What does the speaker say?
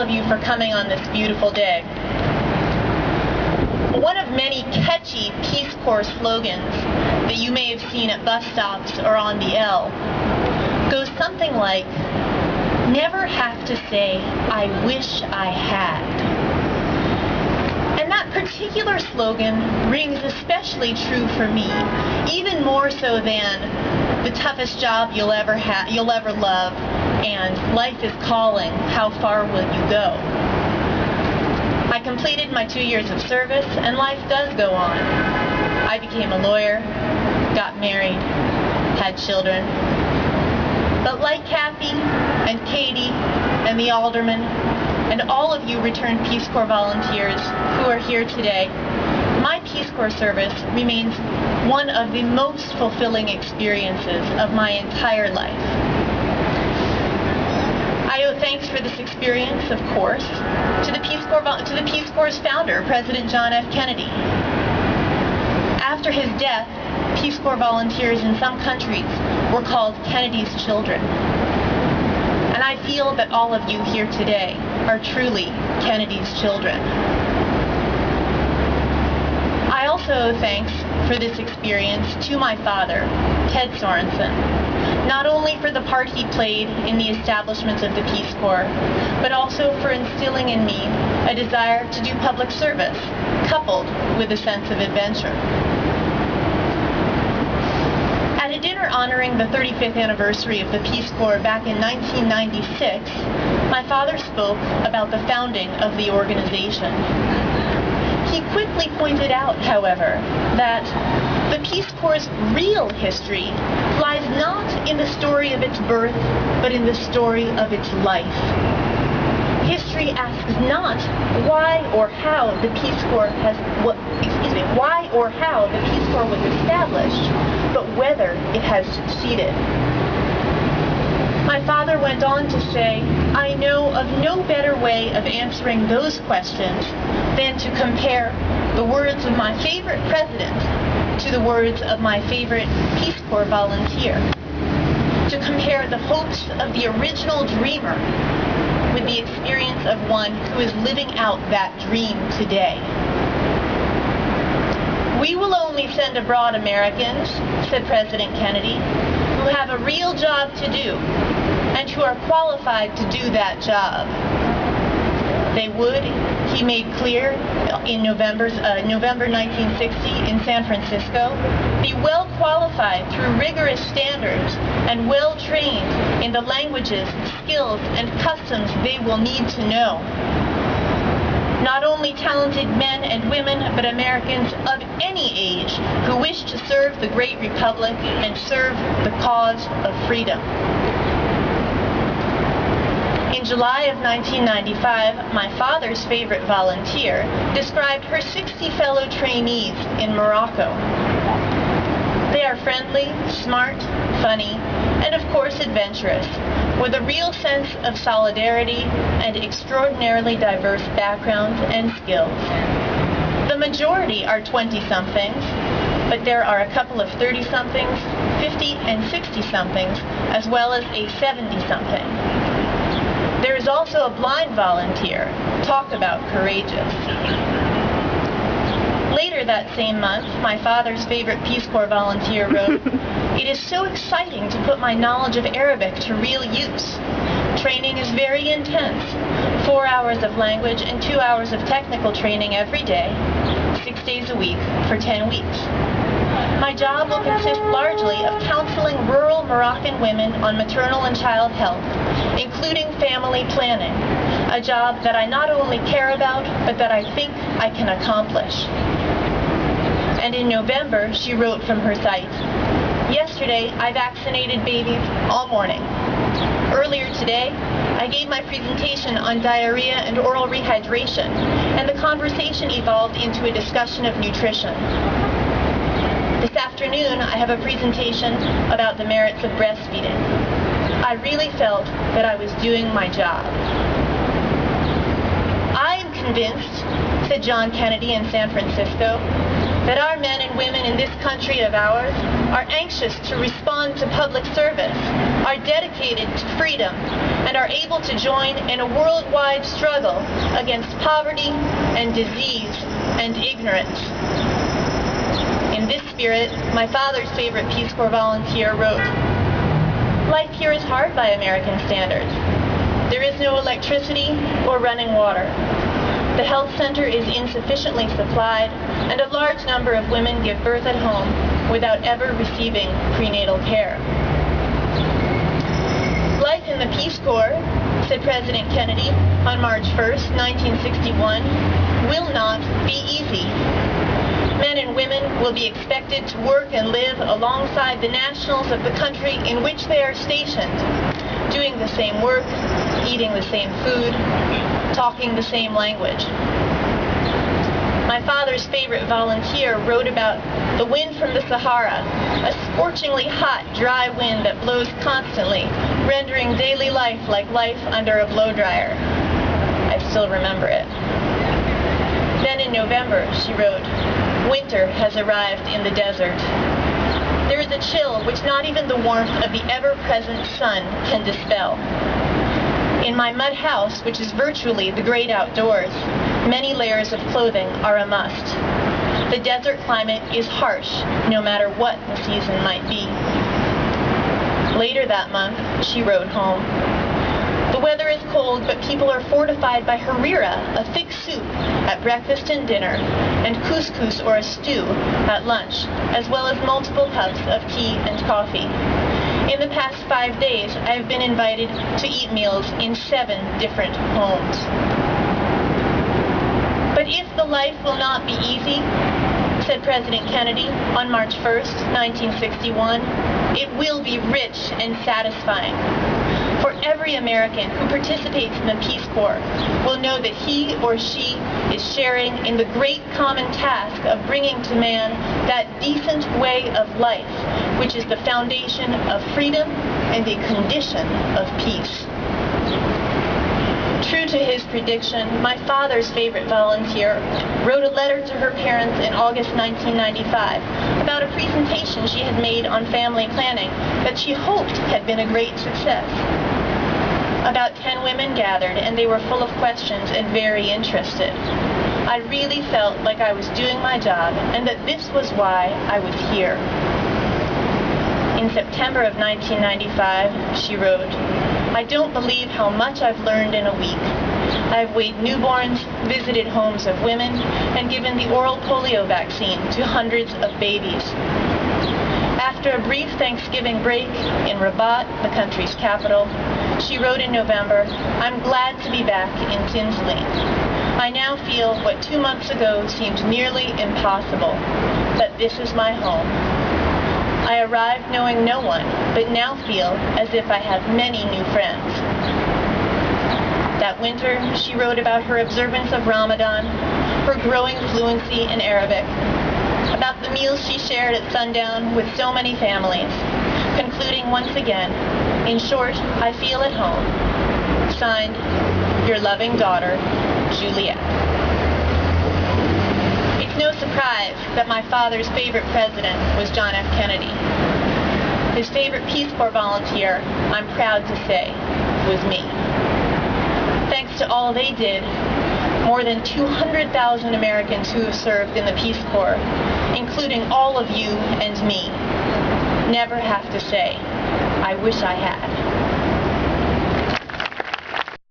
all of you for coming on this beautiful day. One of many catchy Peace Corps slogans that you may have seen at bus stops or on the L goes something like, "Never have to say, I wish I had." And that particular slogan rings especially true for me, even more so than the toughest job you'll ever love and life is calling, how far will you go? I completed my 2 years of service and life does go on. I became a lawyer, got married, had children. But like Kathy and Katie and the aldermen and all of you returned Peace Corps volunteers who are here today, my Peace Corps service remains one of the most fulfilling experiences of my entire life. I owe thanks for this experience, of course, to the Peace Corps' founder, President John F. Kennedy. After his death, Peace Corps volunteers in some countries were called Kennedy's children. And I feel that all of you here today are truly Kennedy's children. I also owe thanks for this experience to my father, Ted Sorensen, not only for the part he played in the establishment of the Peace Corps, but also for instilling in me a desire to do public service, coupled with a sense of adventure. At a dinner honoring the 35th anniversary of the Peace Corps back in 1996, my father spoke about the founding of the organization. He quickly pointed out, however, that the Peace Corps' real history lies not in the story of its birth, but in the story of its life. History asks not why or how the Peace Corps was established, but whether it has succeeded. My father went on to say, "I know of no better way of answering those questions than to compare the words of my favorite president to the words of my favorite Peace Corps volunteer. To compare the hopes of the original dreamer with the experience of one who is living out that dream today. We will only send abroad Americans," said President Kennedy, "who have a real job to do and who are qualified to do that job." They would, he made clear in November 1960 in San Francisco, be well qualified through rigorous standards and well trained in the languages, skills, and customs they will need to know. Not only talented men and women, but Americans of any age who wish to serve the great republic and serve the cause of freedom. In July of 1995, my father's favorite volunteer described her 60 fellow trainees in Morocco. They are friendly, smart, funny, and of course adventurous, with a real sense of solidarity and extraordinarily diverse background and skills. The majority are 20-somethings, but there are a couple of 30-somethings, 50 and 60-somethings, as well as a 70-something. There is also a blind volunteer. Talk about courageous. Later that same month, my father's favorite Peace Corps volunteer wrote, "It is so exciting to put my knowledge of Arabic to real use. Training is very intense. 4 hours of language and 2 hours of technical training every day, 6 days a week for 10 weeks. My job will consist largely of counseling rural Moroccan women on maternal and child health, including family planning, a job that I not only care about, but that I think I can accomplish." And in November, she wrote from her site, "Yesterday, I vaccinated babies all morning. Earlier today, I gave my presentation on diarrhea and oral rehydration, and the conversation evolved into a discussion of nutrition. This afternoon, I have a presentation about the merits of breastfeeding. I really felt that I was doing my job." "I am convinced," said John Kennedy in San Francisco, "that our men and women in this country of ours are anxious to respond to public service, are dedicated to freedom, and are able to join in a worldwide struggle against poverty and disease and ignorance. In this spirit, my father's favorite Peace Corps volunteer wrote, "Life here is hard by American standards. There is no electricity or running water. The health center is insufficiently supplied, and a large number of women give birth at home without ever receiving prenatal care." Life in the Peace Corps, said President Kennedy on March 1st, 1961, will not be easy. Men and women will be expected to work and live alongside the nationals of the country in which they are stationed, doing the same work, eating the same food, talking the same language. My father's favorite volunteer wrote about the wind from the Sahara, a scorchingly hot, dry wind that blows constantly, rendering daily life like life under a blow dryer. I still remember it. Then in November, she wrote, "Winter has arrived in the desert. There is a chill which not even the warmth of the ever-present sun can dispel. In my mud house, which is virtually the great outdoors, many layers of clothing are a must. The desert climate is harsh, no matter what the season might be." Later that month, she wrote home, "The weather is cold, but people are fortified by harira, a thick soup, at breakfast and dinner, and couscous or a stew at lunch, as well as multiple cups of tea and coffee. In the past 5 days, I have been invited to eat meals in 7 different homes." But if the life will not be easy, said President Kennedy on March 1st, 1961, it will be rich and satisfying. For every American who participates in the Peace Corps will know that he or she is sharing in the great common task of bringing to man that decent way of life, which is the foundation of freedom and a condition of peace. True to his prediction, my father's favorite volunteer wrote a letter to her parents in August 1995 about a presentation she had made on family planning that she hoped had been a great success. About 10 women gathered, and they were full of questions and very interested. I really felt like I was doing my job and that this was why I was here. In September of 1995, she wrote, "I don't believe how much I've learned in a week. I've weighed newborns, visited homes of women, and given the oral polio vaccine to hundreds of babies." After a brief Thanksgiving break in Rabat, the country's capital, she wrote in November, "I'm glad to be back in Tinsley. I now feel what 2 months ago seemed nearly impossible, that this is my home. I arrived knowing no one, but now feel as if I have many new friends." That winter, she wrote about her observance of Ramadan, her growing fluency in Arabic, about the meals she shared at sundown with so many families, concluding once again, "In short, I feel at home." Signed, your loving daughter, Juliet. It's no surprise that my father's favorite president was John F. Kennedy. His favorite Peace Corps volunteer, I'm proud to say, was me. Thanks to all they did, more than 200,000 Americans who have served in the Peace Corps, including all of you and me, never have to say, "I wish I had."